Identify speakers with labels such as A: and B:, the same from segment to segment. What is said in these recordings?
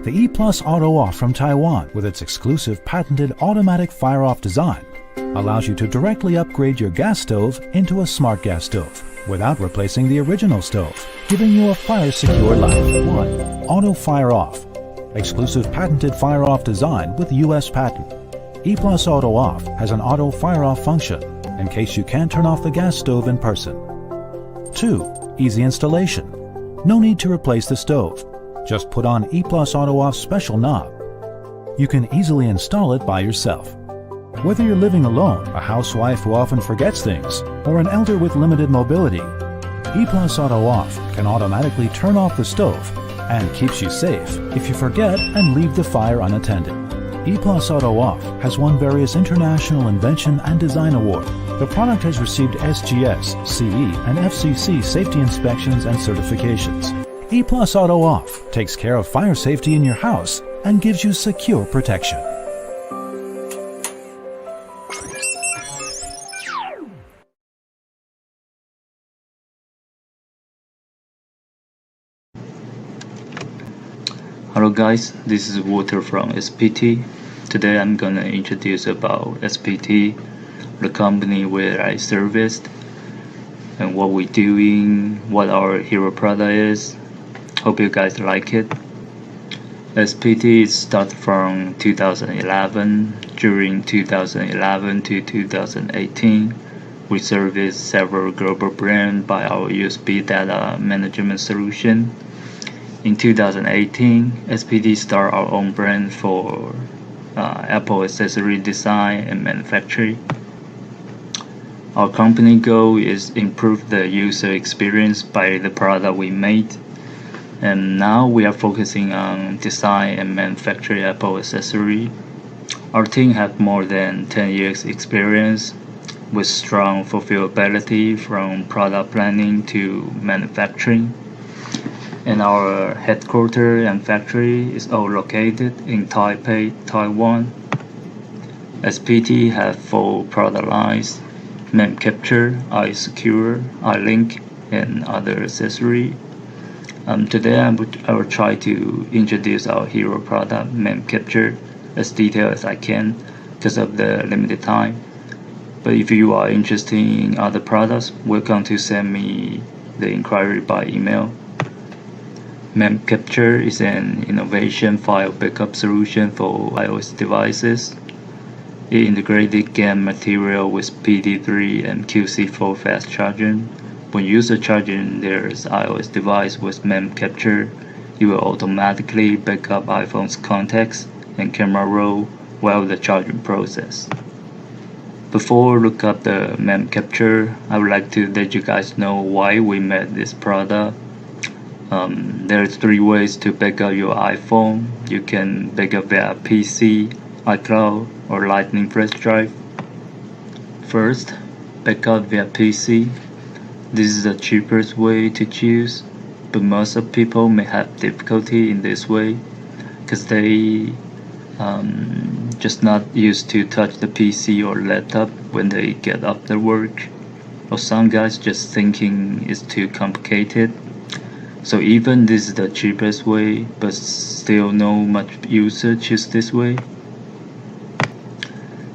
A: The E+ Auto Off from Taiwan, with its exclusive patented automatic fire-off design, allows you to directly upgrade your gas stove into a smart gas stove without replacing the original stove, giving you a fire-secure life. 1. Auto Fire Off. Exclusive patented fire-off design with US patent. E+ Auto Off has an auto fire-off function in case you can't turn off the gas stove in person. 2. Easy installation. No need to replace the stove. Just put on E+ Auto Off's special knob. You can easily install it by yourself. Whether you're living alone, a housewife who often forgets things, or an elder with limited mobility, E+ Auto Off can automatically turn off the stove and keeps you safe if you forget and leave the fire unattended. E+ Auto Off has won various international invention and design awards. The product has received SGS, CE, and FCC safety inspections and certifications. E+ Auto Off takes care of fire safety in your house and gives you secure protection.
B: Hello guys, this is Walter from SPT. Today I'm gonna introduce about SPT, the company where I serviced, and what we're doing, what our hero product is. Hope you guys like it. SPT started from 2011. During 2011 to 2018, we serviced several global brands by our USB data management solution. In 2018, SPT started our own brand for Apple accessory design and manufacturing. Our company goal is improve the user experience by the product we made, and now we are focusing on design and manufacture Apple accessory. Our team have more than 10 years experience with strong fulfillability from product planning to manufacturing. And our headquarters and factory is all located in Taipei, Taiwan. SPT have 4 product lines: Mem Capture, iSecure, iLink, and other accessory. Today I will try to introduce our hero product, Mem Capture, as detailed as I can because of the limited time. But if you are interested in other products, welcome to send me the inquiry by email. Mem Capture is an innovation file backup solution for iOS devices. It integrated GaN material with PD3 and QC4 fast charging. When user charging their iOS device with Mem Capture, it will automatically back up iPhone's contacts and camera roll while the charging process. Before look up the Mem Capture, I would like to let you guys know why we made this product. There are 3 ways to back up your iPhone. You can back up via PC, iCloud, or Lightning flash drive. First, back up via PC. This is the cheapest way to choose, but most of people may have difficulty in this way because they just not used to touch the PC or laptop when they get after work, or some guys just thinking it's too complicated. So even this is the cheapest way, but still no much user choose this way.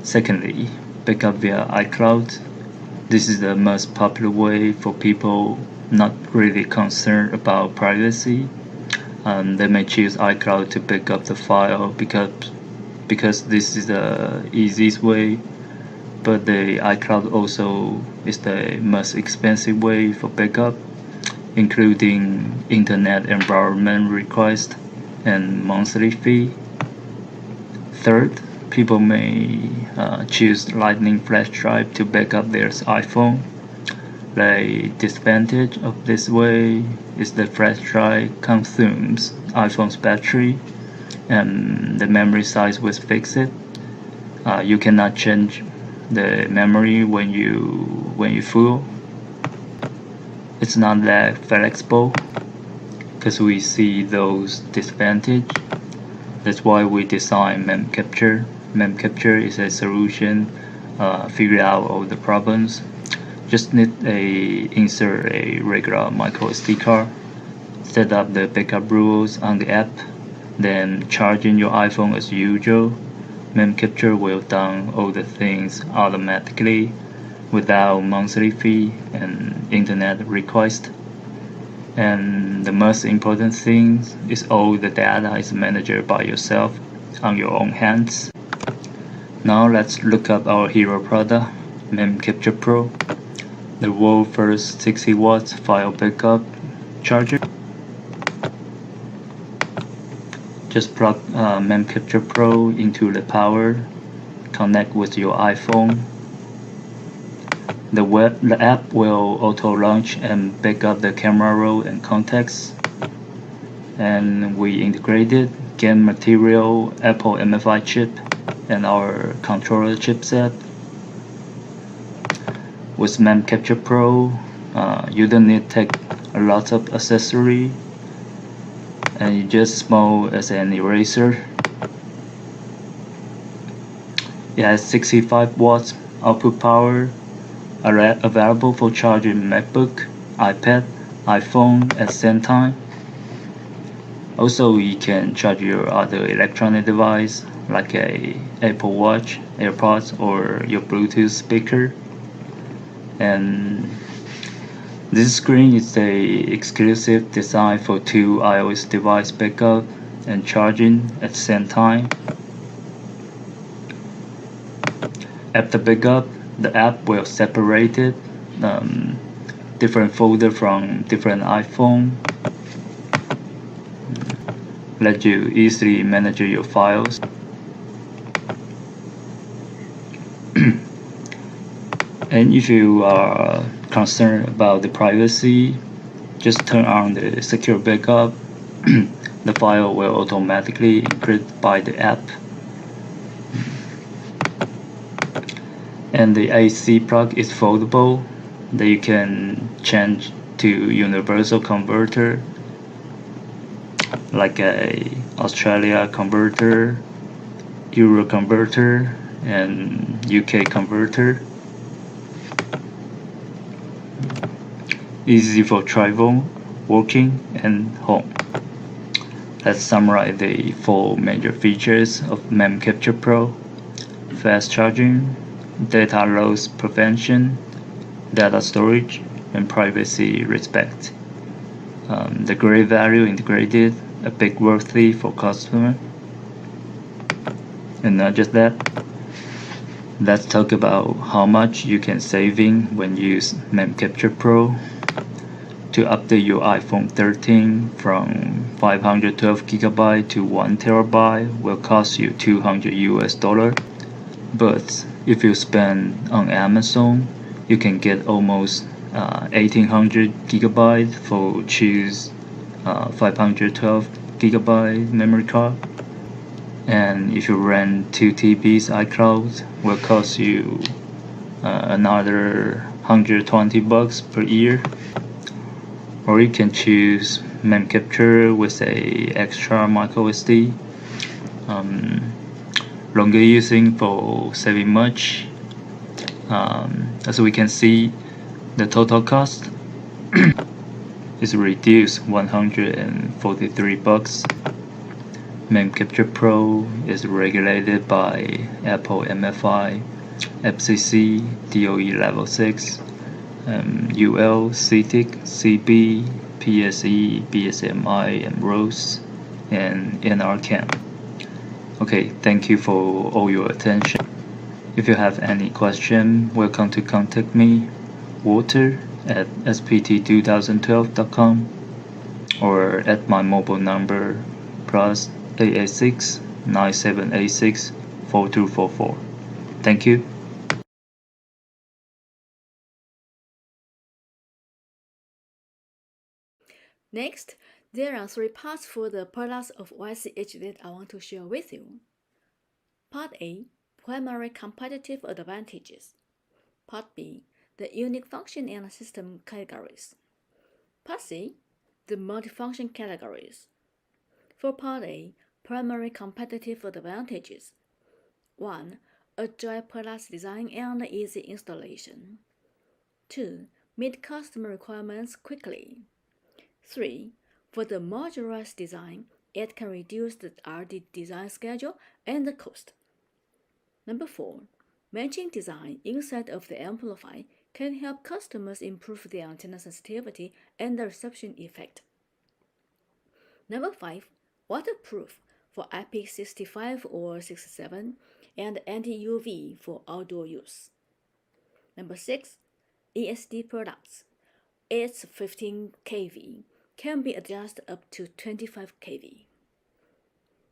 B: Secondly, backup via iCloud. This is the most popular way for people not really concerned about privacy. They may choose iCloud to back up the file because this is the easiest way, but the iCloud also is the most expensive way for backup, including internet environment request and monthly fee. Third, people may choose Lightning flash drive to back up their iPhone. The disadvantage of this way is the flash drive consumes iPhone's battery and the memory size was fixed. You cannot change the memory when you full. It's not that flexible because we see those disadvantages. That's why we designed Mem Capture. Mem Capture is a solution figure out all the problems. Just need insert a regular micro SD card, set up the backup rules on the app, Then charging your iPhone as usual. Mem Capture will done all the things automatically without monthly fee and internet request. And the most important thing is all the data is managed by yourself on your own hands. Now let's look up our hero product, Mem Capture Pro, the world's first 60 watts file backup charger. Just plug Mem Capture Pro into the power, connect with your iPhone. The app will auto launch and back up the camera roll and contacts. And we integrated game material, Apple MFI chip, and our controller chipset. With Mem Capture Pro, you don't need to take a lot of accessory, and it's just small as an eraser. It has 65 watts output power, available for charging MacBook, iPad, iPhone at the same time. Also, you can charge your other electronic device like a Apple Watch, AirPods, or your Bluetooth speaker. And this screen is a exclusive design for 2 iOS device backup and charging at the same time. After backup, the app will separate it, different folder from different iPhone. Let you easily manage your files. And if you are concerned about the privacy, just turn on the secure backup. The file will automatically encrypt by the app. And the AC plug is foldable, that you can change to universal converter, like a Australia converter, Euro converter, and UK converter. Easy for travel, working, and home. Let's summarize the 4 major features of Mem Capture Pro: fast charging, data loss prevention, data storage, and privacy respect. The great value integrated, a big worthy for customer. And not just that, let's talk about how much you can saving when you use Mem Capture Pro. To update your iPhone 13 from 512 GB to 1 TB will cost you $200. But if you spend on Amazon, you can get almost 1800 GB for choose 512 GB memory card. And if you rent 2 TBs iCloud, will cost you another $120 per year. Or you can choose Mem Capture with a extra micro SD. Longer using for saving much. As we can see, the total cost is reduced $143. Mem Capture Pro is regulated by Apple MFI, FCC, DOE Level 6, UL, CTIC, CB, PSE, BSMI, and ROSE, and NRCam. Okay, thank you for all your attention. If you have any question, welcome to contact me, Walter, at spt2012.com, or at my mobile number plus 886 9786 4244. Thank you.
C: Next, there are 3 parts for the products of YCH that I want to share with you. Part A, primary competitive advantages. Part B, the unique function and system categories. Part C, the multifunction categories. For Part A, primary competitive advantages. 1. Agile product design and easy installation. 2. Meet customer requirements quickly. 3. For the modularized design, It can reduce the R&D design schedule and the cost. Number 4. Matching design inside of the amplifier can help customers improve their antenna sensitivity and the reception effect. Number 5. Waterproof for IP65 or 67 and anti-UV for outdoor use. Number 6. ESD products. Its 15 kV can be adjusted up to 25 kV.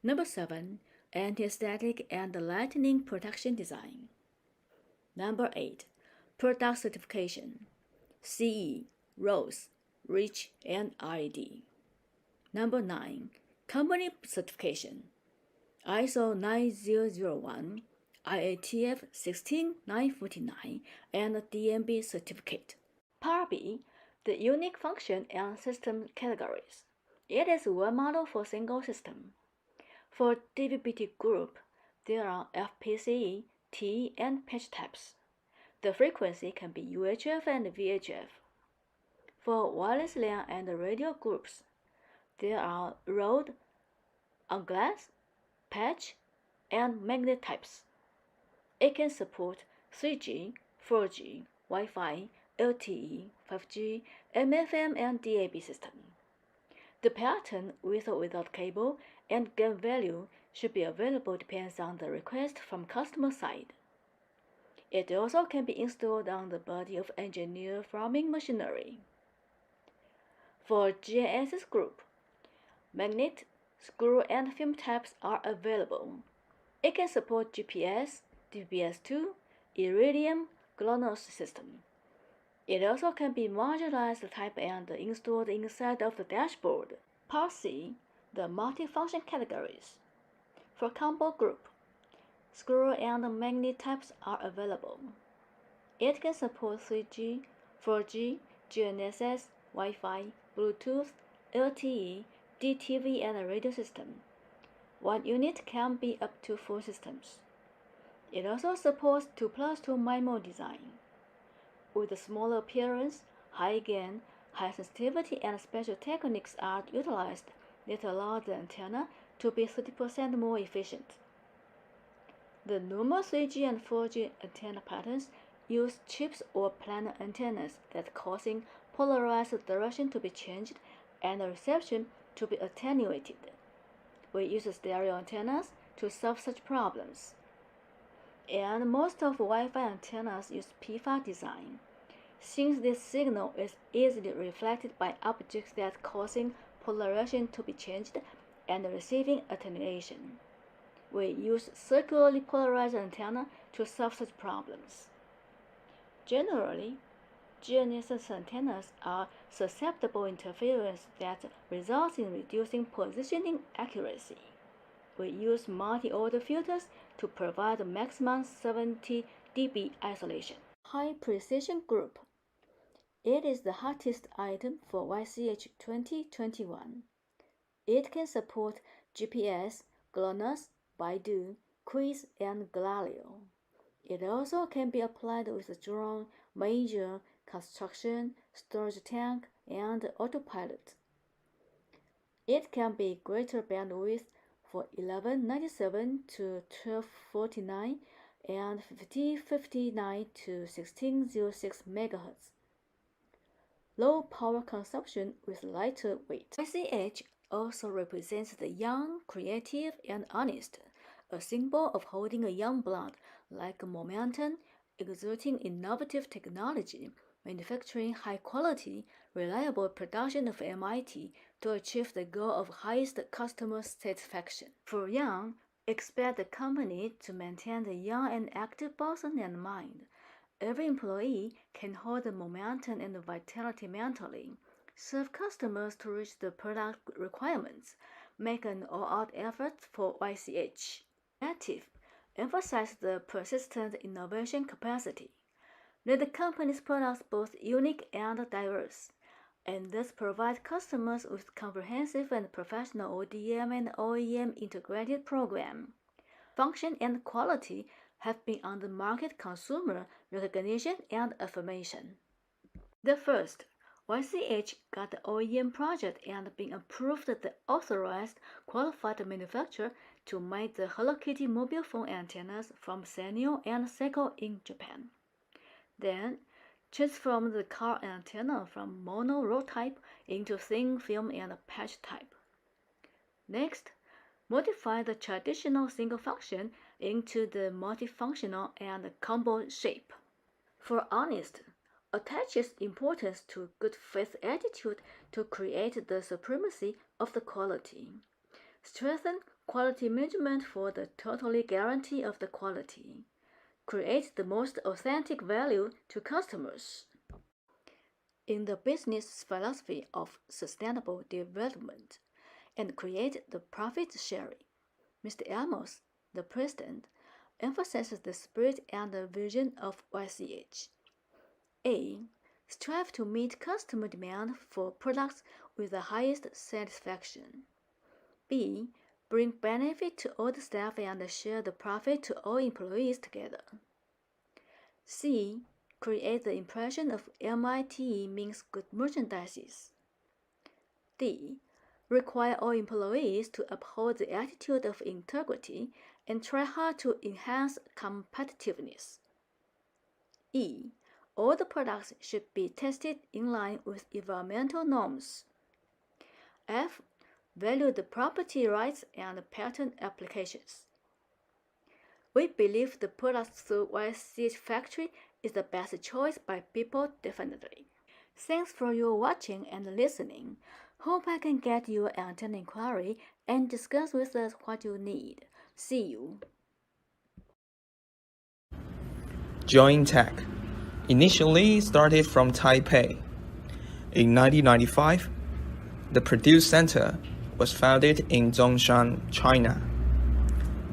C: Number 7. Anti-static and lightning protection design. Number 8. Product certification. CE, RoHS, REACH, and RED. Number 9. Company certification. ISO 9001, IATF 16949, and DNB certificate. Part B. The unique function and system categories. It is one model for single system. For DVB-T group, there are FPCE, T, and patch types. The frequency can be UHF and VHF. For wireless LAN and radio groups, there are rode, on glass, patch, and magnet types. It can support 3G, 4G, Wi-Fi, LTE, 5G, MFM, and DAB system. The pattern with or without cable and gain value should be available depends on the request from customer side. It also can be installed on the body of engineer farming machinery. For GNSS group, magnet, screw, and film types are available. It can support GPS, DBS2, Iridium, GLONASS system. It also can be modularized type and installed inside of the dashboard. Part C. The multifunction categories. For combo group, screw and magnet types are available. It can support 3G, 4G, GNSS, Wi-Fi, Bluetooth, LTE, DTV, and radio system. One unit can be up to 4 systems. It also supports 2+2 MIMO design. With a smaller appearance, high gain, high sensitivity, and special techniques are utilized that allow the antenna to be 30% more efficient. The normal 3G and 4G antenna patterns use chips or planar antennas that causing polarized direction to be changed and the reception to be attenuated. We use stereo antennas to solve such problems. And most of Wi-Fi antennas use PFA design, since this signal is easily reflected by objects that causing polarization to be changed and receiving attenuation. We use circularly polarized antenna to solve such problems. Generally, GNSS antennas are susceptible interference that results in reducing positioning accuracy. We use multi-order filters to provide maximum 70 dB isolation. High precision group. It is the hottest item for YCH 2021. It can support GPS, GLONASS, Baidu, Quiz, and Galileo. It also can be applied with drone, major, construction, storage tank, and autopilot. It can be greater bandwidth for 1197 to 1249 and 5059 to 1606 MHz. Low power consumption with lighter weight. YCH also represents the young, creative, and honest, a symbol of holding a young blood like momentum, exerting innovative technology, manufacturing high-quality, reliable production of MIT to achieve the goal of highest customer satisfaction. For young, expect the company to maintain the young and active person and mind. Every employee can hold the momentum and vitality mentally, serve customers to reach the product requirements, make an all-out effort for YCH. Active, emphasize the persistent innovation capacity. Let the company's products both unique and diverse, and thus provide customers with comprehensive and professional ODM and OEM integrated program. Function and quality have been on the market consumer recognition and affirmation. The first, YCH got the OEM project and been approved the authorized qualified manufacturer to make the Hello Kitty mobile phone antennas from Sanyo and Seiko in Japan. Then, transform the car antenna from mono roll type into thin film and patch type. Next, modify the traditional single function into the multifunctional and combo shape. For Honest, attaches importance to good faith attitude to create the supremacy of the quality. Strengthen quality management for the totally guarantee of the quality. Create the most authentic value to customers. In the business philosophy of sustainable development and create the profit sharing, Mr. Amos, the president, emphasizes the spirit and the vision of YCH. A. Strive to meet customer demand for products with the highest satisfaction. B. Bring benefit to all the staff and share the profit to all employees together. C. Create the impression of MITE means good merchandises. D. Require all employees to uphold the attitude of integrity and try hard to enhance competitiveness. E. All the products should be tested in line with environmental norms. F. Value the property rights and patent applications. We believe the products through YCH factory is the best choice by people definitely. Thanks for your watching and listening. Hope I can get your antenna inquiry and discuss with us what you need. See you.
D: Jointech initially started from Taipei. In 1995, the Produce Center was founded in Zhongshan, China,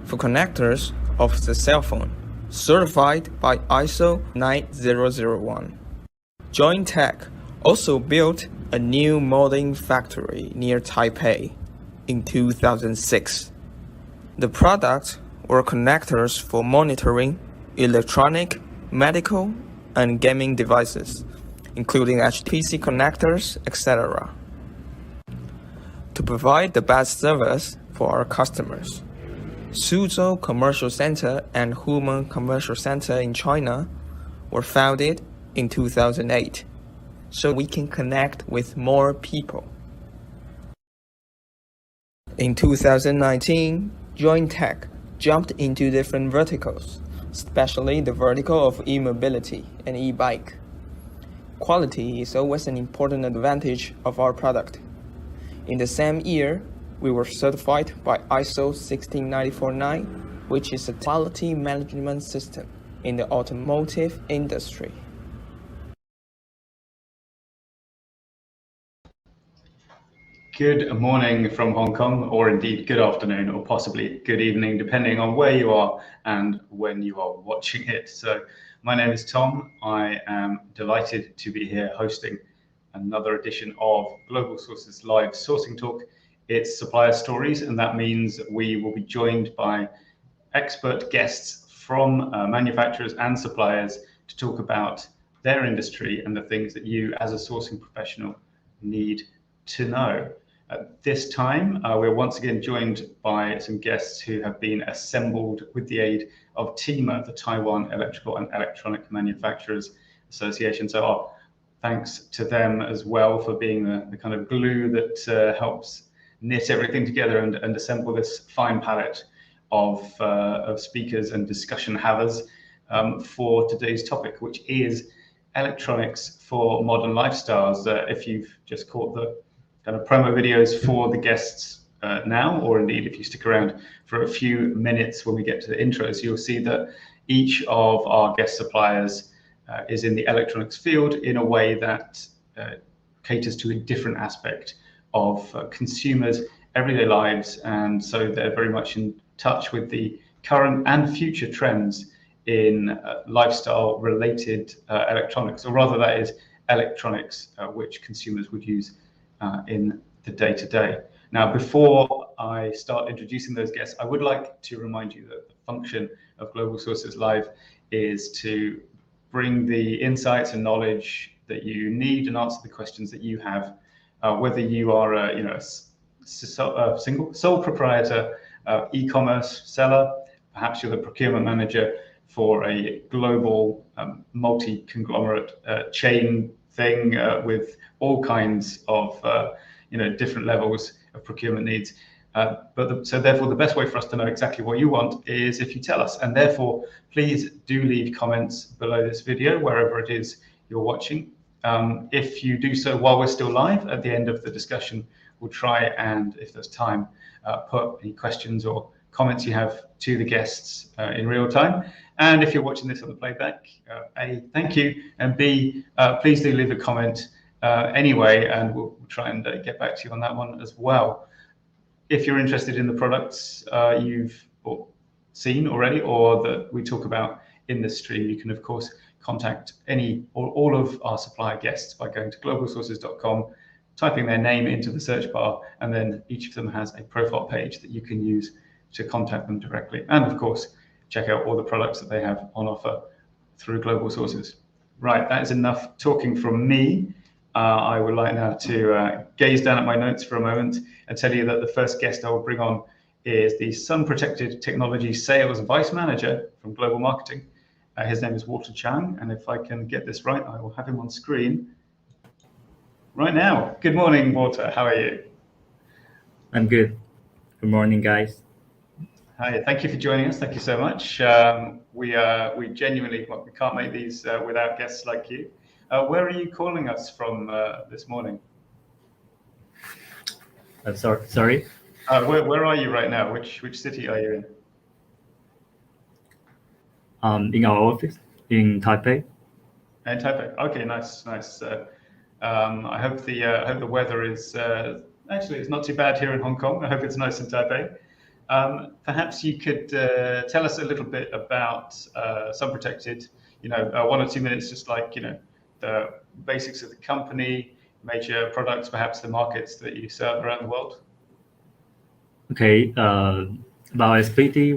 D: for connectors of the cell phone, certified by ISO 9001. Jointech also built a new molding factory near Taipei in 2006. The products were connectors for monitoring electronic, medical, and gaming devices, including HPC connectors, etc. To provide the best service for our customers, Suzhou Commercial Center and Humen Commercial Center in China were founded in 2008, so we can connect with more people. In 2019, Jointech jumped into different verticals, especially the vertical of e-mobility and e-bike. Quality is always an important advantage of our product. In the same year, we were certified by ISO 16949, which is a quality management system in the automotive industry.
B: Good morning from Hong Kong, or indeed good afternoon, or possibly good evening, depending on where you are and when you are watching it. So my name is Tom. I am delighted to be here hosting another edition of Global Sources Live Sourcing Talk. It's Supplier Stories, and that means we will be joined by expert guests from manufacturers and suppliers to talk about their industry and the things that you as a sourcing professional need to know. At this time, we're once again joined by some guests who have been assembled with the aid of TEEMA, the Taiwan Electrical and Electronic Manufacturers Association. So our thanks to them as well for being the kind of glue that helps knit everything together and assemble this fine palette of speakers and discussion havers for today's topic, which is electronics for modern lifestyles. If you've just caught the kind of promo videos for the guests now, or indeed if you stick around for a few minutes when we get to the intros, you'll see that each of our guest suppliers is in the electronics field in a way that caters to a different aspect of consumers' everyday lives, and so they're very much in touch with the current and future trends in lifestyle related electronics, or rather that is electronics which consumers would use in the day-to-day. Now, before I start introducing those guests, I would like to remind you that the function of Global Sources Live is to
E: bring the insights and knowledge that you need and answer the questions that you have, whether you are a single sole proprietor, e-commerce seller, perhaps you're the procurement manager for a global multi-conglomerate chain thing with all kinds of different levels of procurement needs. So therefore, the best way for us to know exactly what you want is if you tell us. And therefore, please do leave comments below this video, wherever it is you're watching. If you do so while we're still live, at the end of the discussion, we'll try and, if there's time, put any questions or comments you have to the guests in real time. And if you're watching this on the playback, A, thank you, and B, please do leave a comment anyway, and we'll try and get back to you on that one as well. If you're interested in the products you've seen already or that we talk about in this stream, you can of course contact any or all of our supplier guests by going to globalsources.com, typing their name into the search bar, and then each of them has a profile page that you can use to contact them directly. And of course, check out all the products that they have on offer through Global Sources. Right, that is enough talking from me. I would like now to gaze down at my notes for a moment and tell you that the first guest I will bring on is the Sun Protected Technology Sales Vice Manager from Global Marketing. His name is Walter Chang, and if I can get this right, I will have him on screen right now. Good morning, Walter. How are you?
F: I'm good. Good morning, guys.
E: Hi, thank you for joining us. Thank you so much. We genuinely, we can't make these without guests like you. Where are you calling us from this morning?
F: Sorry.
E: Where are you right now? Which city are you in?
F: In our office in Taipei.
E: In Taipei. Okay, nice. I hope the weather is actually it's not too bad here in Hong Kong. I hope it's nice in Taipei. Perhaps you could tell us a little bit about Sun Protected. 1 or 2 minutes, just like the basics of the company, major products, perhaps the markets that you serve around the world.
F: Okay. About SPT,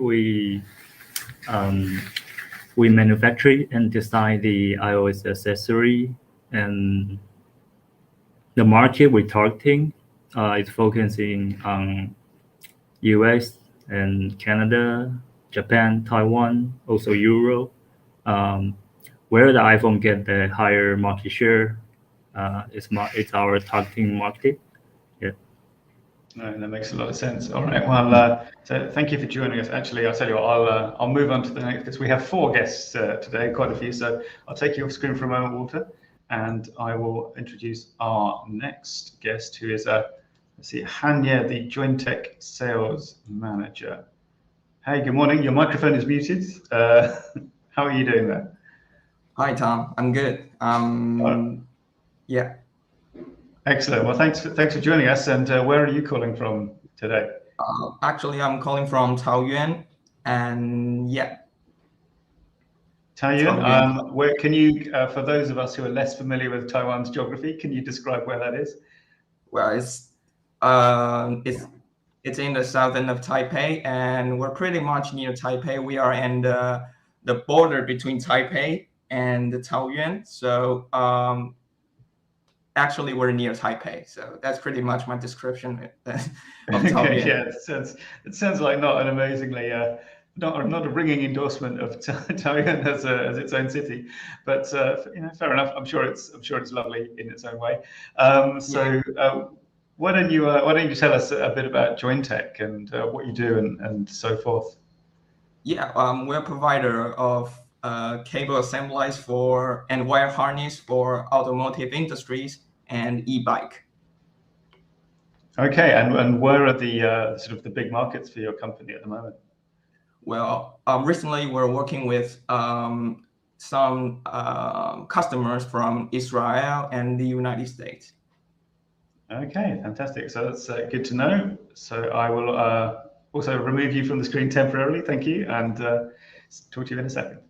F: we manufacture and design the iOS accessory, and the market we're targeting is focusing on US and Canada, Japan, Taiwan, also Europe, where the iPhone get the higher market share. It's our targeting market. Yeah.
E: No, that makes a lot of sense. All right. Well, so thank you for joining us. Actually, I'll tell you what, I'll move on to the next, because we have 4 guests today, quite a few. So I'll take you off screen for a moment, Walter, and I will introduce our next guest, who is let's see, Hanya, the Jointech Sales Manager. Hey, good morning. Your microphone is muted. How are you doing there?
D: Hi, Tom. I'm good. Yeah.
E: Excellent. Well, thanks for joining us. And where are you calling from today?
D: Actually, I'm calling from Taoyuan, and yeah.
E: Taoyuan. Where can you, for those of us who are less familiar with Taiwan's geography, can you describe where that is?
D: Well, it's in the southern of Taipei, and we're pretty much near Taipei. We are in the border between Taipei and the Taoyuan. So actually, we're near Taipei. So that's pretty much my description of Taoyuan.
E: Okay, yeah, it sounds like not an amazingly not a ringing endorsement of Taiwan as its own city, but fair enough. I'm sure it's lovely in its own way. Why don't you tell us a bit about Jointech and what you do and so forth?
D: Yeah, we're a provider of cable assemblies and wire harness for automotive industries and e-bike.
E: Okay, and where are the sort of the big markets for your company at the moment?
D: Well, recently we're working with some customers from Israel and the United States.
E: Okay, fantastic. So that's good to know. So I will also remove you from the screen temporarily. Thank you, and talk to you in a second.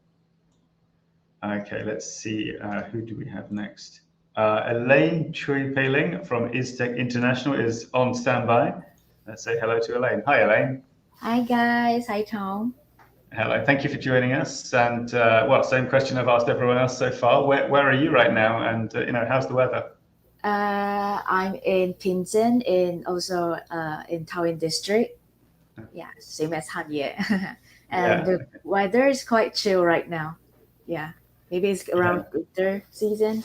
E: Okay, let's see. Who do we have next? Elaine Chui Peiling from ISTEC International is on standby. Let's say hello to Elaine. Hi, Elaine.
G: Hi, guys. Hi, Tom.
E: Hello, thank you for joining us. And well, same question I've asked everyone else so far. Where are you right now? And how's the weather?
G: I'm in Pinzhen, in Taiwan district. Yeah, same as Hanye. And
E: Yeah.
G: the weather is quite chill right now. Yeah, maybe it's around winter season.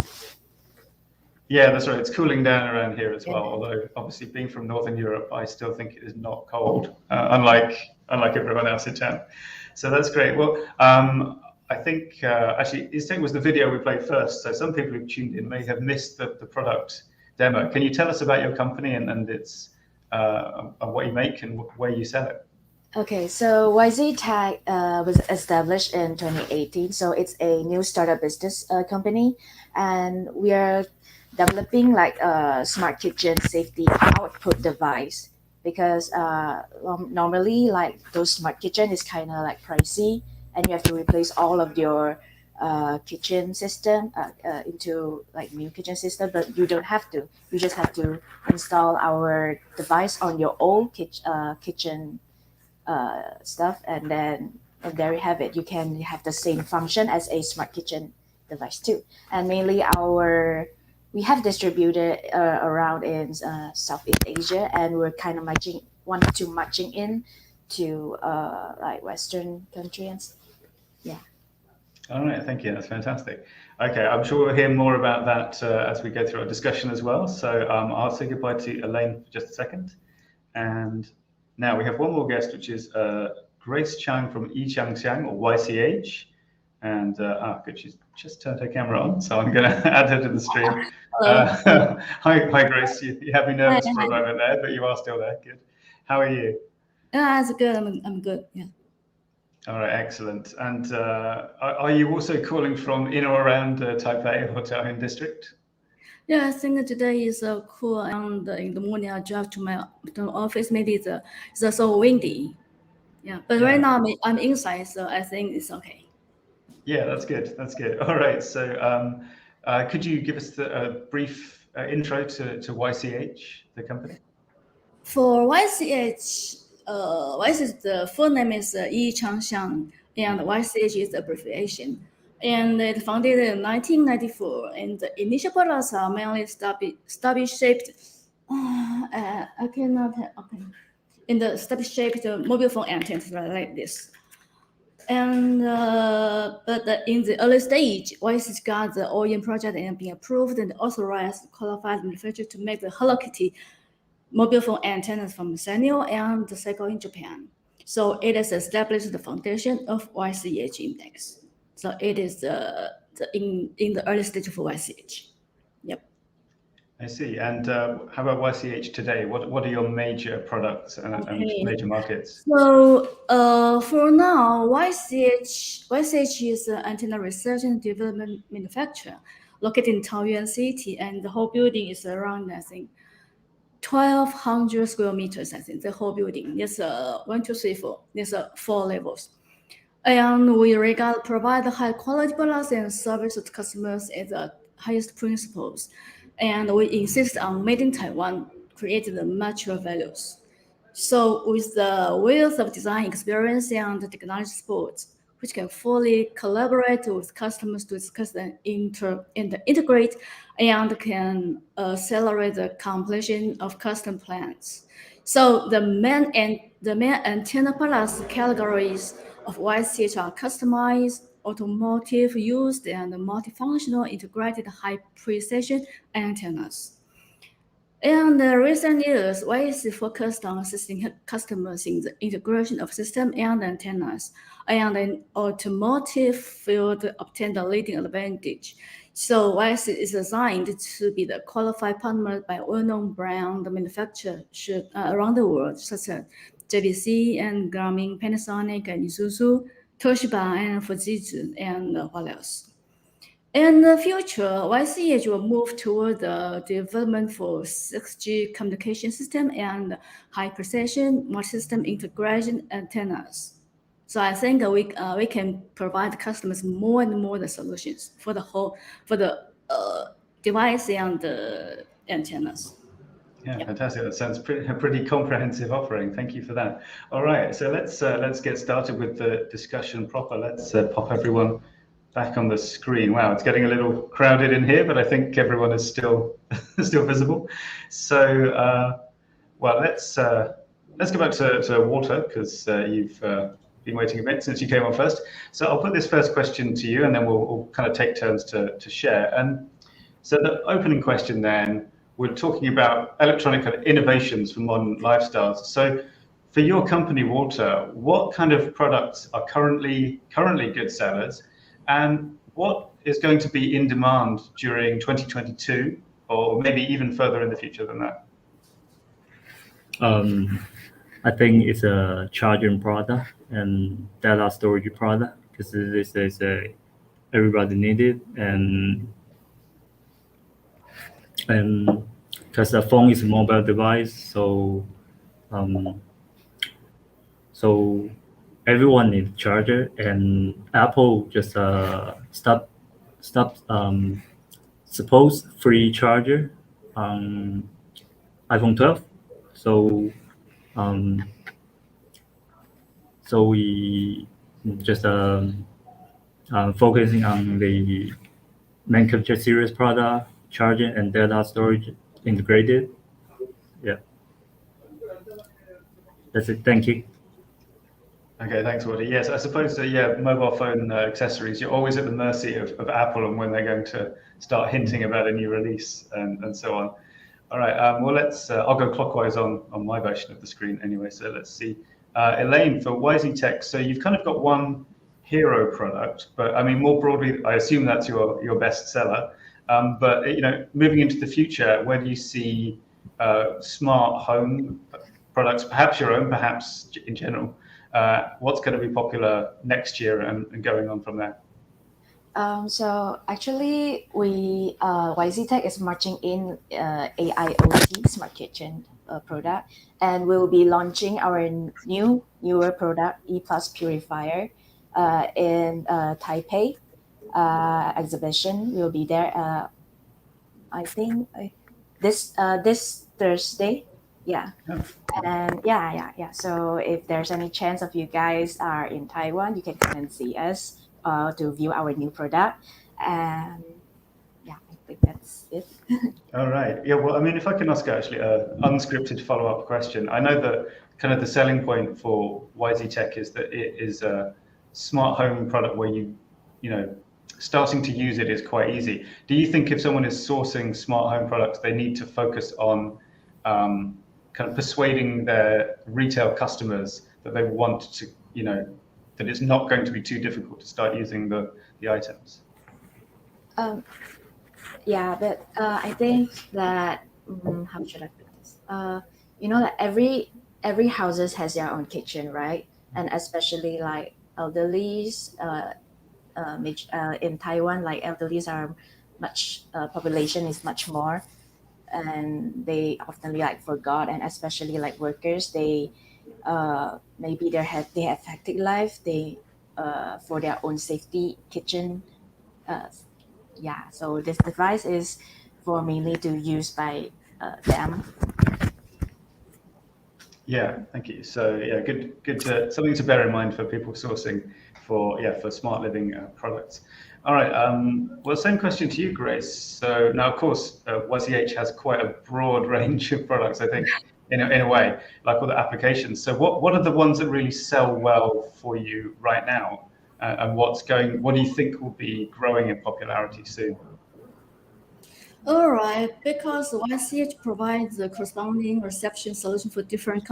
E: Yeah, that's right. It's cooling down around here as well.
G: Yeah.
E: Although, obviously, being from Northern Europe, I still think it is not cold, unlike everyone else in town. So that's great. Well, I think actually, this thing was the video we played first. So some people who've tuned in may have missed the product demo. Can you tell us about your company and its what you make and where you sell it?
G: Okay, so YZ Tag was established in 2018. So it's a new startup business company, and we are developing like a smart kitchen safety output device because normally like those smart kitchen is kind of like pricey, and you have to replace all of your kitchen system into like new kitchen system, but you don't have to. You just have to install our device on your old kitchen stuff, and there you have it. You can have the same function as a smart kitchen device too. And mainly we have distributed around in Southeast Asia, and we're kind of wanting to matching in to like Western countries. Yeah.
E: All right, thank you. That's fantastic. Okay, I'm sure we'll hear more about that as we go through our discussion as well. So I'll say goodbye to Elaine for just a second. And now we have one more guest, which is Grace Chang from Yichangxiang, or YCH. And good, she's just turned her camera on, so I'm going to add her to the stream. Hi, Grace. You had me nervous for a moment there, but you are still there. Good. How are you?
C: It's good. I'm good. Yeah.
E: All right, excellent. And are you also calling from in or around Taipei or Taiwan district?
C: Yeah, I think today is cool, and in the morning I drive to my office. Maybe it's so windy. Yeah, but right now I'm inside, so I think it's okay.
E: Yeah, that's good. That's good. All right. So could you give us a brief intro to YCH, the company?
C: For YCH, the full name is Yi Changxiang, and YCH is the abbreviation. And it founded in 1994, and the initial products are mainly stubby shaped. I cannot. Okay, in the stubby shaped mobile phone antennas like this. And in the early stage, YCH got the OEM project and being approved and authorized qualified manufacturer to make the Hello Kitty mobile phone antennas from Sanyo and Seiko in Japan. So it has established the foundation of YCH index. So it is in the early stage of YCH. Yep.
E: I see. And how about YCH today? What are your major products and major markets?
C: So for now, YCH is an antenna research and development manufacturer located in Taoyuan City, and the whole building is around, I think, 1,200 square meters. I think the whole building. There's 1, 2, 3, 4. There's 4 levels. And we provide high quality products and service to customers at the highest principles. And we insist on made in Taiwan, creating the mature values. So with the wealth of design experience and technology support, which can fully collaborate with customers to discuss and integrate, and can accelerate the completion of custom plans. So the main antenna products categories of YCH are customized, automotive used, and multifunctional integrated high precision antennas. In the recent years, YC focused on assisting customers in the integration of system and antennas, and in automotive field obtained a leading advantage. So YC is designed to be the qualified partner by well-known brand manufacturers around the world, such as JVC and Garmin, Panasonic and Isuzu, Toshiba and Fujitsu, and what else? In the future, YCH will move toward the development for 6G communication system and high precision multi-system integration antennas. So I think we can provide customers more and more the solutions for the device and the antennas.
E: Yeah,
C: Yeah.
E: fantastic. That sounds a pretty comprehensive offering. Thank you for that. All right, so let's get started with the discussion proper. Let's pop everyone back on the screen. Wow, it's getting a little crowded in here, but I think everyone is still still visible. So, well, let's go back to Walter, because you've been waiting a bit since you came on first. So I'll put this first question to you, and then we'll kind of take turns to share. And so the opening question then, we're talking about electronic innovations for modern lifestyles. So for your company, Walter, what kind of products are currently good sellers, and what is going to be in demand during 2022, or maybe even further in the future than that?
F: I think it's a charging product and data storage product because this is everybody need it, and because the phone is a mobile device, um, so everyone needs charger, and Apple just stop suppose free charger on iPhone 12. So um, so we just focusing on the main capture series product, charging and data storage integrated. Yeah, that's it. Thank you.
E: Okay, thanks, Walter. Yes, I suppose, yeah, mobile phone accessories, you're always at the mercy of Apple and when they're going to start hinting about a new release and so on. All right, well, I'll go clockwise on my version of the screen anyway. So let's see. Elaine, for Wisey Tech, so you've kind of got one hero product, but I mean, more broadly, I assume that's your best seller. But, moving into the future, where do you see smart home products, perhaps your own, perhaps in general? What's going to be popular next year and going on from there?
G: So actually, YZ Tech is marching in AIoT Smart Kitchen product, and we'll be launching our newer product E Plus Purifier in Taipei exhibition. We'll be there. I think this Thursday. Yeah.
E: Oh.
G: And yeah. So if there's any chance of you guys are in Taiwan, you can come and see us to view our new product. And yeah, I think that's it.
E: All right. Yeah. Well, I mean, if I can ask actually an unscripted follow-up question, I know that kind of the selling point for YZ Tech is that it is a smart home product where starting to use it is quite easy. Do you think if someone is sourcing smart home products, they need to focus on kind of persuading their retail customers that they want to, that it's not going to be too difficult to start using the items?
G: Yeah, but I think that how should I put this? That every houses has their own kitchen, right? And especially like elderlies, in Taiwan, like elderlies are much population is much more, and they often like forgot, and especially like workers, they maybe they have hectic life, they for their own safety kitchen. Yeah, so this device is for mainly to use by them.
E: Yeah, thank you. So yeah, good something to bear in mind for people sourcing for smart living products. All right. Well, same question to you, Grace. So now, of course, YCH has quite a broad range of products, I think, in a way, like all the applications. So what are the ones that really sell well for you right now? And what do you think will be growing in popularity soon?
C: All right, because YCH provides the corresponding reception solution for different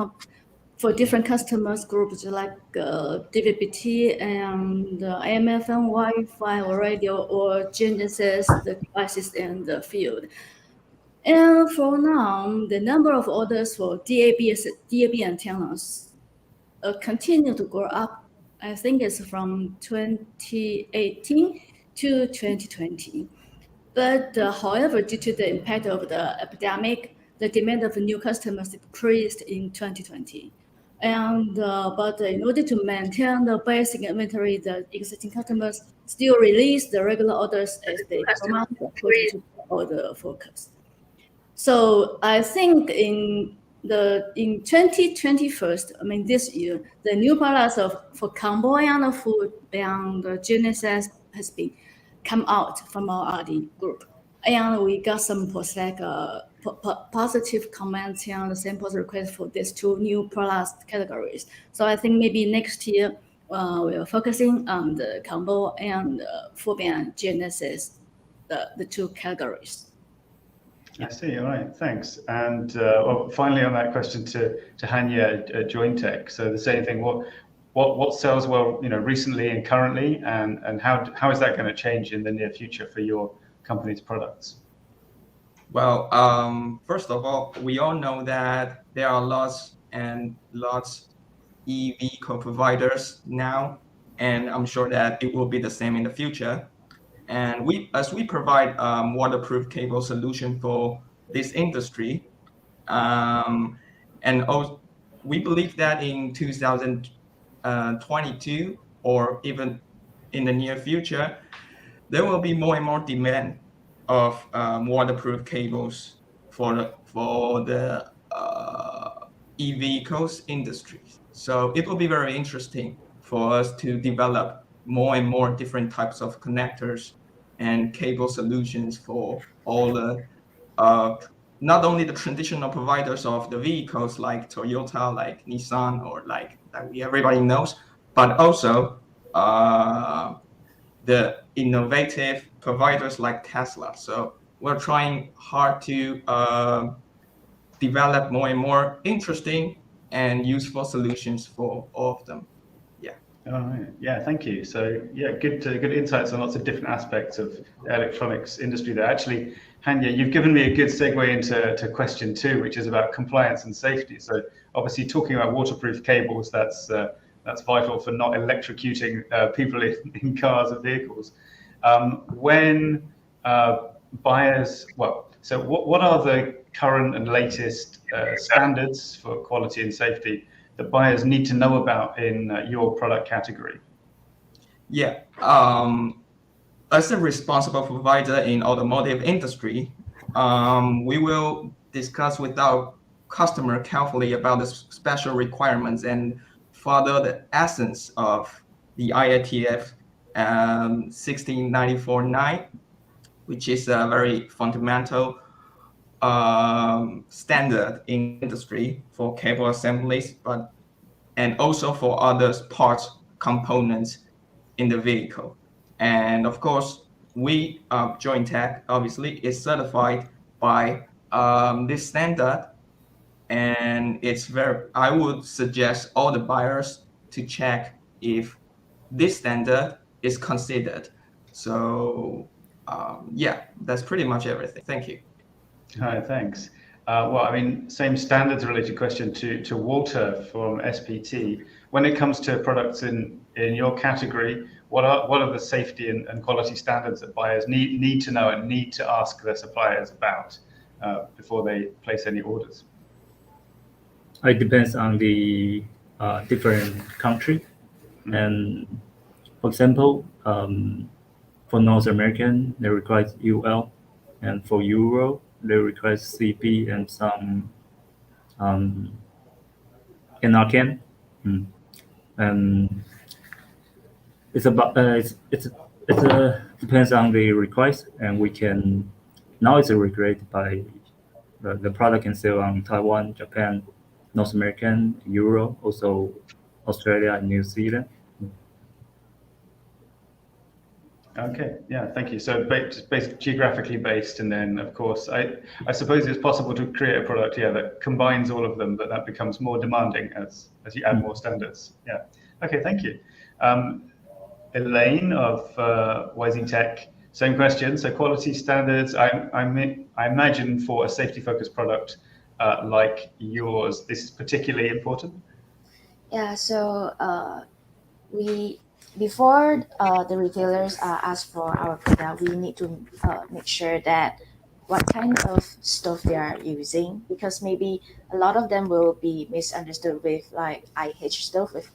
C: customers groups like DVB-T and AM/FM, Wi-Fi, or radio, or Genesis, the devices in the field. And for now, the number of orders for DAB antennas continue to grow up. I think it's from 2018 to 2020. But however, due to the impact of the epidemic, the demand of new customers decreased in 2020. And but in order to maintain the basic inventory, the existing customers still release the regular orders as they come out according to the order focus. So I think in 2021, I mean this year, the new products for Cambodian food and the Genesis has been come out from our R&D group, and we got some positive comments and the samples requests for these two new product categories. So I think maybe next year we are focusing on the combo and food and Genesis, the two categories.
E: I see. All right. Thanks. And well, finally, on that question to Hanya at Jointech. So the same thing. What sells well, recently and currently, and how is that going to change in the near future for your company's products?
D: Well, first of all, we all know that there are lots and lots EV co-providers now, and I'm sure that it will be the same in the future. And as we provide waterproof cable solution for this industry, and also we believe that in 2022 or even in the near future, there will be more and more demand of waterproof cables for the EV vehicles industry. So it will be very interesting for us to develop more and more different types of connectors and cable solutions for all the not only the traditional providers of the vehicles like Toyota, like Nissan, or like that everybody knows, but also the innovative providers like Tesla. So we're trying hard to develop more and more interesting and useful solutions for all of them. Yeah.
E: All right. Yeah, thank you. So yeah, good insights on lots of different aspects of the electronics industry there. Actually, Hanya, you've given me a good segue into question 2, which is about compliance and safety. So obviously talking about waterproof cables, that's vital for not electrocuting people in cars and vehicles. When buyers, so what are the current and latest standards for quality and safety that buyers need to know about in your product category?
D: Yeah. As a responsible provider in automotive industry, we will discuss with our customer carefully about the special requirements and further the essence of the IATF 16949, which is a very fundamental standard in industry for cable assemblies, and also for other parts components in the vehicle. And of course, we Jointech obviously is certified by this standard, and I would suggest all the buyers to check if this standard is considered. So yeah, that's pretty much everything. Thank you.
E: Hi, thanks. Well, I mean, same standards related question to Walter from SPT. When it comes to products in your category, what are the safety and quality standards that buyers need to know and need to ask their suppliers about before they place any orders?
F: It depends on the different country. And for example, for North American, they require UL, and for Euro, they require CP and some NRCan. And it's about it's depends on the request, and we can now it's regulated by the product can sell on Taiwan, Japan, North American, Euro, also Australia and New Zealand.
E: Okay, yeah, thank you. So basically geographically based, and then of course, I suppose it's possible to create a product, that combines all of them, but that becomes more demanding as you add more standards. Yeah. Okay, thank you. Elaine of YZ Tech, same question. So quality standards, I imagine for a safety-focused product like yours, this is particularly important.
G: Yeah, so before the retailers ask for our product, we need to make sure that what kind of stove they are using, because maybe a lot of them will be misunderstood with like IH stove with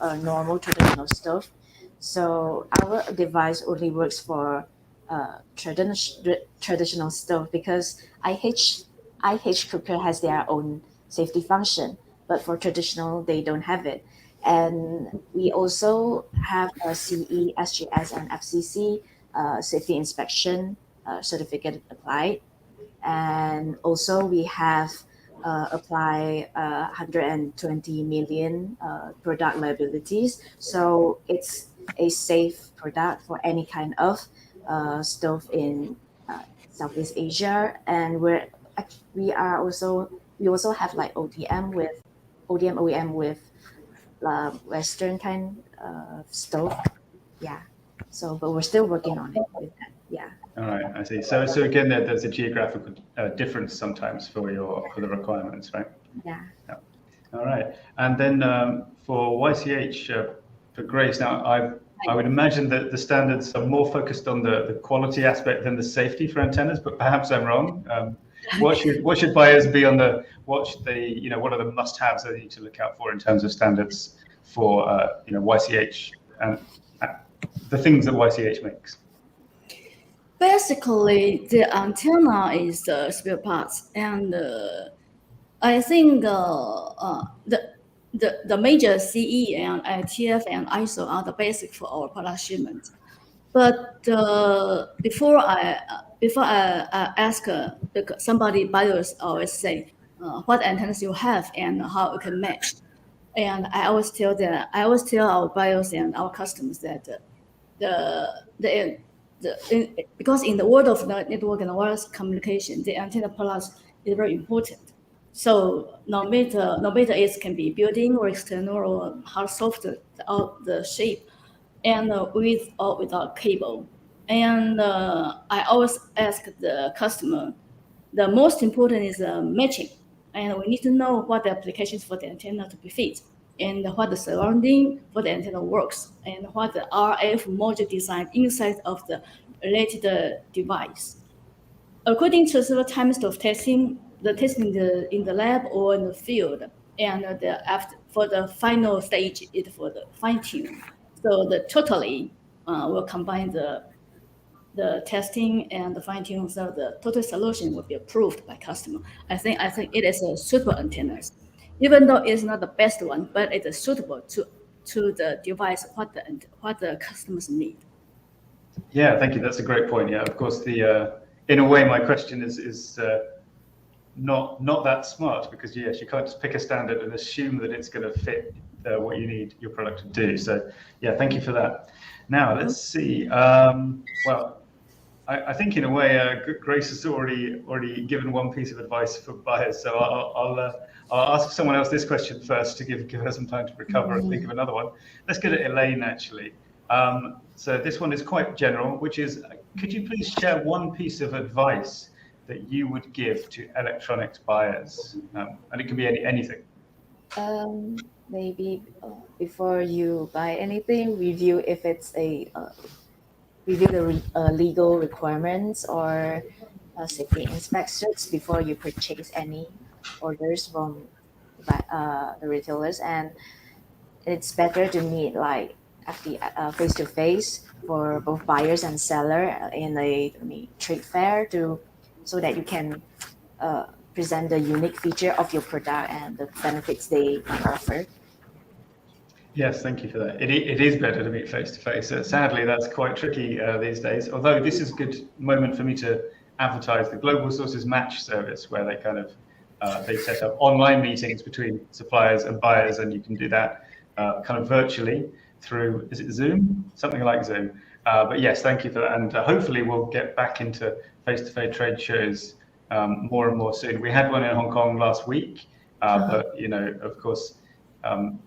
G: a normal traditional stove. So our device only works for traditional stove, because IH cooker has their own safety function, but for traditional they don't have it. And we also have a CE, SGS, and FCC safety inspection certificate applied. And also we have apply 120 million product liabilities. So it's a safe product for any kind of stove in Southeast Asia. And we also have like ODM OEM with Western kind of stove. Yeah. So, but we're still working on it with that. Yeah.
E: All right, I see. So again, there's a geographical difference sometimes for the requirements, right?
G: Yeah.
E: All right, and then for YCH, for Grace, now I would imagine that the standards are more focused on the quality aspect than the safety for antennas, but perhaps I'm wrong. What should buyers be on what are the must-haves they need to look out for in terms of standards for YCH and the things that YCH makes?
C: Basically, the antenna is the spare parts, and I think the major CE and ITF and ISO are the basic for our product shipment. But before I ask somebody, buyers always say what antennas you have and how it can match. And I always tell our buyers and our customers that because in the world of the network and wireless communication, the antenna plus is very important. So no matter it can be building or external or hard soft the shape, and with or without cable. And I always ask the customer, the most important is matching, and we need to know what the applications for the antenna to be fit, and what the surrounding for the antenna works, and what the RF module design inside of the related device. According to several times of testing, in the lab or in the field, and for the final stage is for the fine tune. So the totally will combine the testing and the fine tune, so the total solution will be approved by customer. I think it is a suitable antennas, even though it's not the best one, but it's suitable to the device what the customers need.
E: Yeah, thank you. That's a great point. Yeah, of course. In a way, my question is not that smart, because yes, you can't just pick a standard and assume that it's going to fit what you need your product to do. So yeah, thank you for that. Now let's see. Well, I think in a way, Grace has already given one piece of advice for buyers. So I'll ask someone else this question first to give her some time to recover and think of another one. Let's get at Elaine actually. So this one is quite general, which is, could you please share one piece of advice that you would give to electronics buyers? And it can be anything.
G: Maybe before you buy anything, review if it's review the legal requirements or safety inspections before you purchase any orders from the retailers. And it's better to meet like at the face to face for both buyers and seller in a trade fair so that you can present the unique feature of your product and the benefits they offer.
E: Yes, thank you for that. It is better to meet face to face. Sadly, that's quite tricky these days. Although this is a good moment for me to advertise the Global Sources Match service, where they kind of they set up online meetings between suppliers and buyers, and you can do that kind of virtually through, is it Zoom? Something like Zoom. But yes, thank you for that. And hopefully we'll get back into face-to-face trade shows more and more soon. We had one in Hong Kong last week, but of course,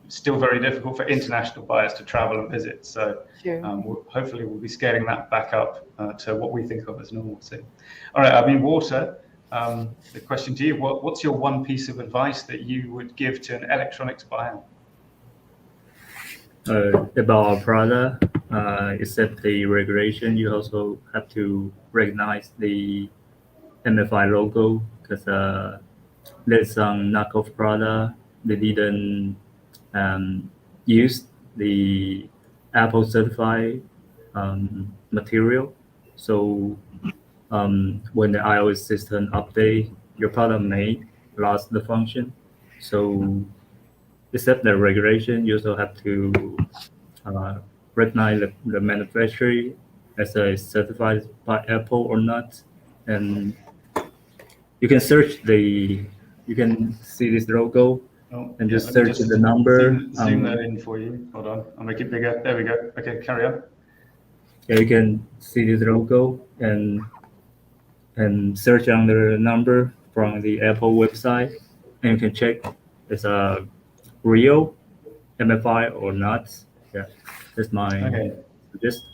E: still very difficult for international buyers to travel and visit. So sure. Hopefully we'll be scaling that back up to what we think of as normalcy. All right, Walter, the question to you, what's your one piece of advice that you would give to an electronics buyer?
F: About our product, except the regulation, you also have to recognize the MFI logo, because there's some knockoff product. They didn't use the Apple certified material, So when the iOS system update, your product may lose the function. So except the regulation, you also have to uh, recognize the manufacturer as a certified by Apple or not. And you can search you can see this logo
E: Oh,
F: and
E: yeah,
F: just
E: let me
F: search
E: just
F: the number.
E: zoom that in for you. Hold on, I'll make it bigger. There we go. Okay, carry on.
F: Yeah, you can see this logo and search on the number from the Apple website, and you can check it's a real MFI or not. Yeah, that's my
E: Okay.
F: suggestion.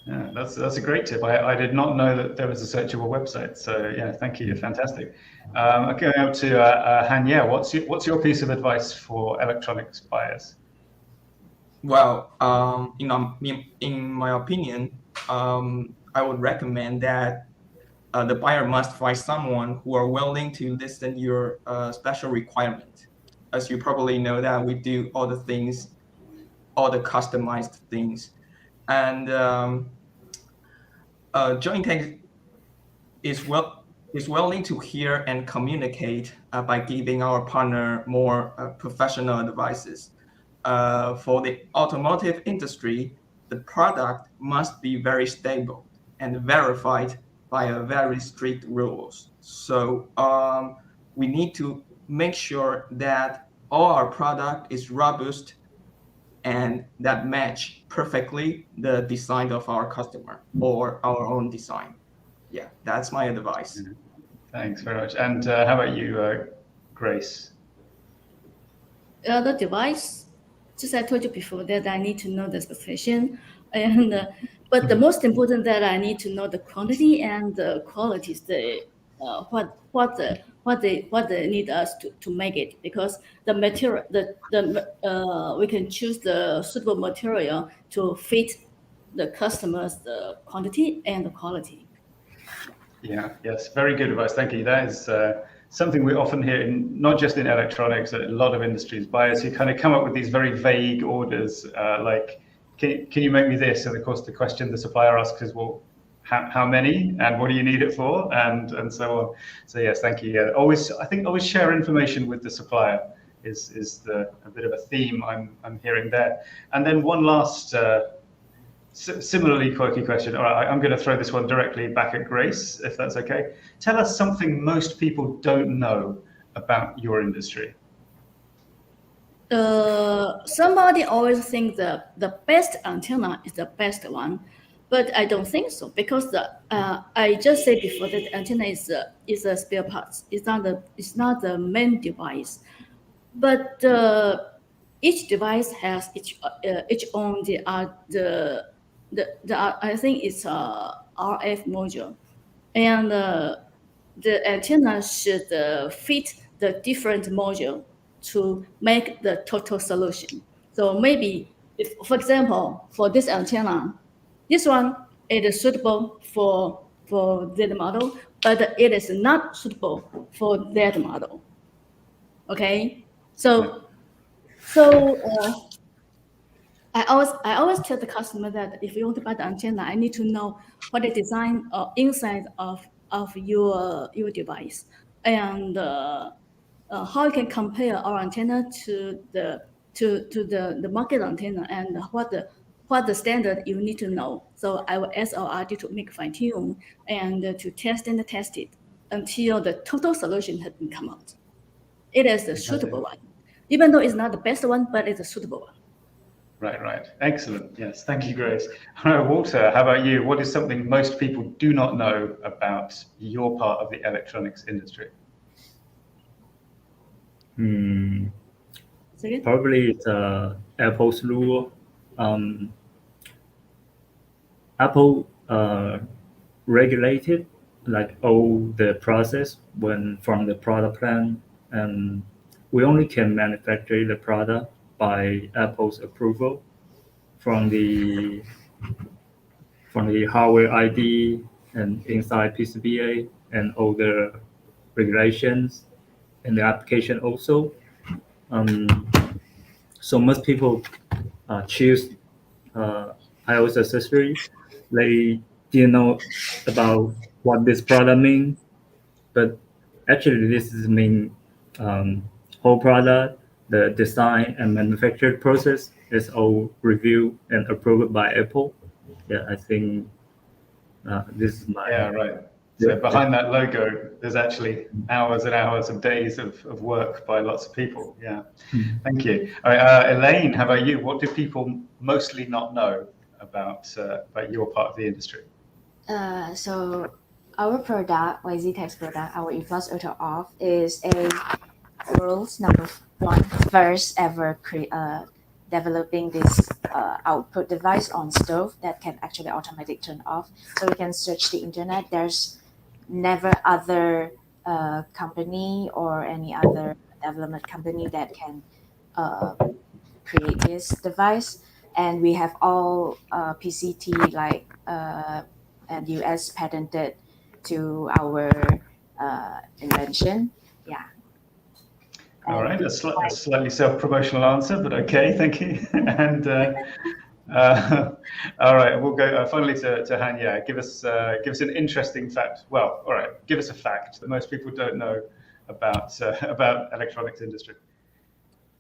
E: Yeah, that's a great tip. I did not know that there was a searchable website. So yeah, thank you. Fantastic. Okay, up to Hanya. What's your piece of advice for electronics buyers?
D: Well, in my opinion, I would recommend that the buyer must find someone who are willing to listen your special requirement. As you probably know that we do all the things, all the customized things, and Jointech is willing to hear and communicate by giving our partner more professional advices. For the automotive industry, the product must be very stable and verified by a very strict rules. So we need to make sure that all our product is robust and that match perfectly the design of our customer or our own design. Yeah, that's my advice.
E: Thanks very much. And how about you, Grace?
C: The device, just I told you before that I need to know the specification, and but the most important that I need to know the quantity and the qualities, what they need us to make it, because the material we can choose the suitable material to fit the customers the quantity and the quality.
E: Yeah, yes, very good advice. Thank you. That is something we often hear, not just in electronics, a lot of industries. Buyers who kind of come up with these very vague orders, like, can you make me this? And of course, the question the supplier asks is, well, how many, and what do you need it for, and so on. So yes, thank you. Yeah, always share information with the supplier is a bit of a theme I'm hearing there. And then one last. Similarly quirky question. All right, I'm going to throw this one directly back at Grace, if that's okay. Tell us something most people don't know about your industry.
C: Somebody always think the best antenna is the best one, but I don't think so, because I just said before that the antenna is a spare parts. It's not the main device, but each device has its own I think it's a RF module, and the antenna should fit the different module to make the total solution. So maybe, if, for example, for this antenna, this one is suitable for that model, but it is not suitable for that model. Okay, so I always tell the customer that if you want to buy the antenna, I need to know what the design inside of your device, and how you can compare our antenna to the market antenna, and what the standard you need to know. So I will ask our RD to make fine tune and to test it until the total solution has been come out. It is the suitable one, even though it's not the best one, but it's a suitable one.
E: Right. Excellent. Yes, thank you, Grace. Walter, how about you? What is something most people do not know about your part of the electronics industry?
F: Probably it's Apple's rule. Apple regulated like all the process when from the product plan, and we only can manufacture the product by Apple's approval from the hardware ID and inside PCBA and all the regulations and the application also. So most people choose iOS accessory. They didn't know about what this product mean, but actually this is mean whole product, the design and manufacturing process is all reviewed and approved by Apple. Yeah, I think this is my
E: Yeah, right. So behind that logo, there's actually hours and hours of days of work by lots of people. Yeah, thank you. All right, Elaine, how about you? What do people mostly not know about your part of the industry?
G: So our product, YZ Tech's product, our eFloss Auto Off, is a world's number one first ever developing this output device on stove that can actually automatically turn off. So we can search the internet. There's never other company or any other development company that can create this device. And we have all PCT and US patented to our invention. Yeah.
E: All right, a slightly self-promotional answer, but okay, thank you. And all right, we'll go finally to Hanya. Give us an interesting fact. Well, all right, give us a fact that most people don't know about electronics industry.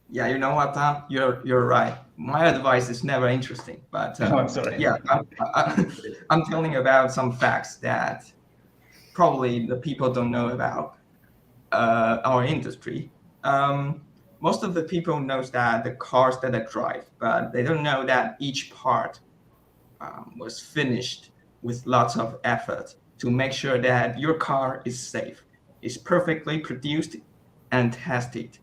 D: Yeah, you know what, Tom? You're right. My advice is never interesting, but
E: Oh, I'm sorry.
D: yeah, I'm telling about some facts that probably the people don't know about our industry. Most of the people knows that the cars that I drive, but they don't know that each part was finished with lots of effort to make sure that your car is safe, is perfectly produced and tested.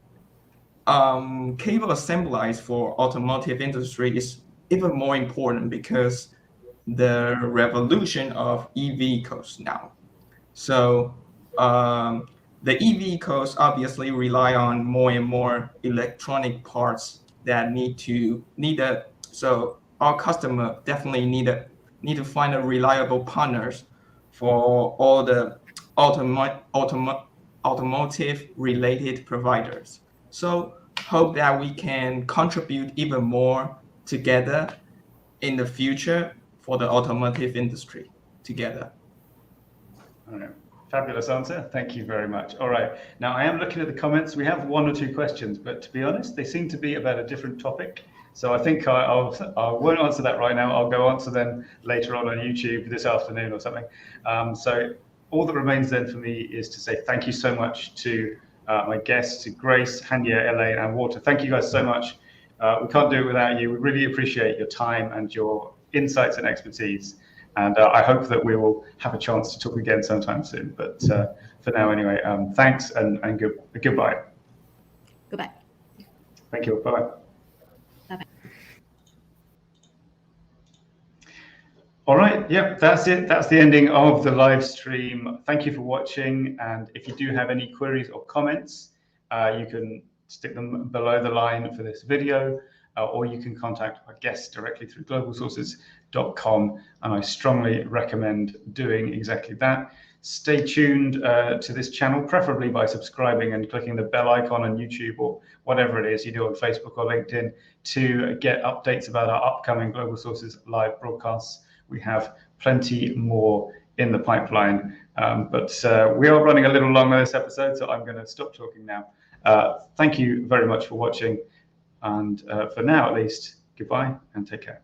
D: Cable assembly for automotive industry is even more important because the revolution of e-vehicles now. So the e-vehicles obviously rely on more and more electronic parts that so our customer definitely need to find a reliable partners for all the automotive related providers. So hope that we can contribute even more together in the future for the automotive industry together.
E: All right. Fabulous answer. Thank you very much. All right. Now, I am looking at the comments. We have one or two questions, but to be honest, they seem to be about a different topic. So I think I won't answer that right now. I'll go answer them later on YouTube this afternoon or something. So all that remains then for me is to say thank you so much to my guests, to Grace, Hanya, Elaine, and Walter. Thank you guys so much. We can't do it without you. We really appreciate your time and your insights and expertise. And I hope that we will have a chance to talk again sometime soon. But for now, anyway, thanks and goodbye.
C: Goodbye.
E: Thank you. Bye-bye.
C: Bye-bye.
E: All right. Yep, that's it. That's the ending of the live stream. Thank you for watching. And if you do have any queries or comments, you can stick them below the line for this video, or you can contact our guests directly through globalsources.com, and I strongly recommend doing exactly that. Stay tuned to this channel, preferably by subscribing and clicking the bell icon on YouTube or whatever it is you do on Facebook or LinkedIn to get updates about our upcoming Global Sources live broadcasts. We have plenty more in the pipeline, but we are running a little long on this episode, so I'm going to stop talking now. Thank you very much for watching. And for now, at least, goodbye and take care.